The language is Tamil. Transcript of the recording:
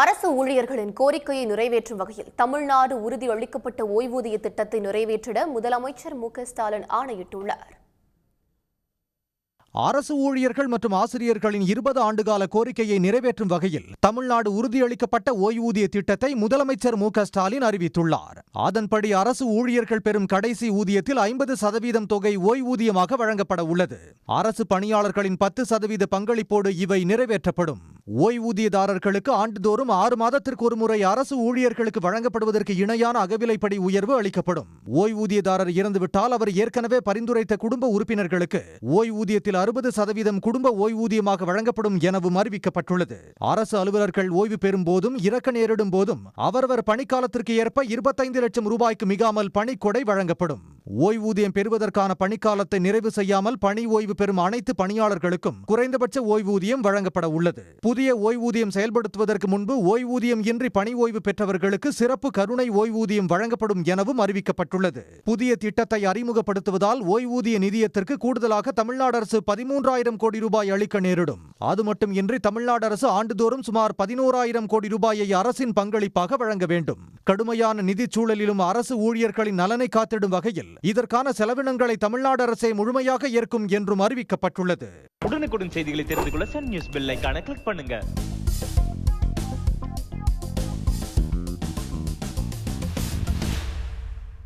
அரசு ஊழியர்களின் கோரிக்கையை நிறைவேற்றும் வகையில் தமிழ்நாடு உறுதியளிக்கப்பட்ட ஓய்வூதிய திட்டத்தை நிறைவேற்றிட முதலமைச்சர் மு.க.ஸ்டாலின் ஆணையிட்டுள்ளார். அரசு ஊழியர்கள் மற்றும் ஆசிரியர்களின் 20 ஆண்டுகால கோரிக்கையை நிறைவேற்றும் வகையில் தமிழ்நாடு உறுதியளிக்கப்பட்ட ஓய்வூதிய திட்டத்தை முதலமைச்சர் மு.க.ஸ்டாலின் அறிவித்துள்ளார். அதன்படி அரசு ஊழியர்கள் பெறும் கடைசி ஊதியத்தில் 50% தொகை ஓய்வூதியமாக வழங்கப்பட உள்ளது. அரசு பணியாளர்களின் 10% பங்களிப்போடு இவை நிறைவேற்றப்படும். ஓய்வூதியதாரர்களுக்கு ஆண்டுதோறும் 6 மாதத்திற்கு ஒருமுறை அரசு ஊழியர்களுக்கு வழங்கப்படுவதற்கு இணையான அகவிலைப்படி உயர்வு அளிக்கப்படும். ஓய்வூதியதாரர் இறந்துவிட்டால் அவர் ஏற்கனவே பரிந்துரைத்த குடும்ப உறுப்பினர்களுக்கு ஓய்வூதியத்தில் 60% குடும்ப ஓய்வூதியமாக வழங்கப்படும் எனவும் அறிவிக்கப்பட்டுள்ளது. அரசு அலுவலர்கள் ஓய்வு பெறும் போதும் இறக்க நேரிடும் போதும் அவரவர் பணிக்காலத்திற்கு ஏற்ப 25 லட்சம் ரூபாய்க்கு மிகாமல் பணிக்கொடை வழங்கப்படும். ஓய்வூதியம் பெறுவதற்கான பணிக்காலத்தை நிறைவு செய்யாமல் பணி ஓய்வு பெறும் அனைத்து பணியாளர்களுக்கும் குறைந்தபட்ச ஓய்வூதியம் வழங்கப்பட உள்ளது. புதிய ஓய்வூதியம் செயல்படுத்துவதற்கு முன்பு ஓய்வூதியம் இன்றி பணி ஓய்வு பெற்றவர்களுக்கு சிறப்பு கருணை ஓய்வூதியம் வழங்கப்படும் எனவும் அறிவிக்கப்பட்டுள்ளது. புதிய திட்டத்தை அறிமுகப்படுத்துவதால் ஓய்வூதிய நிதியத்திற்கு கூடுதலாக தமிழ்நாடு அரசு 13,000 கோடி ரூபாய் அளிக்க நேரிடும். அது மட்டுமின்றி தமிழ்நாடு அரசு ஆண்டுதோறும் சுமார் 11,000 கோடி ரூபாயை அரசின் பங்களிப்பாக வழங்க வேண்டும். கடுமையான நிதிச் சூழலிலும் அரசு ஊழியர்களின் நலனை காத்திடும் வகையில் இதற்கான செலவினங்களை தமிழ்நாடு அரசே முழுமையாக ஏற்கும் என்றும் அறிவிக்கப்பட்டுள்ளது. உடனுக்குடன் செய்திகளை தெரிந்து கொள்ள சன் நியூஸ் பெல் ஐகானை கிளிக் பண்ணுங்க.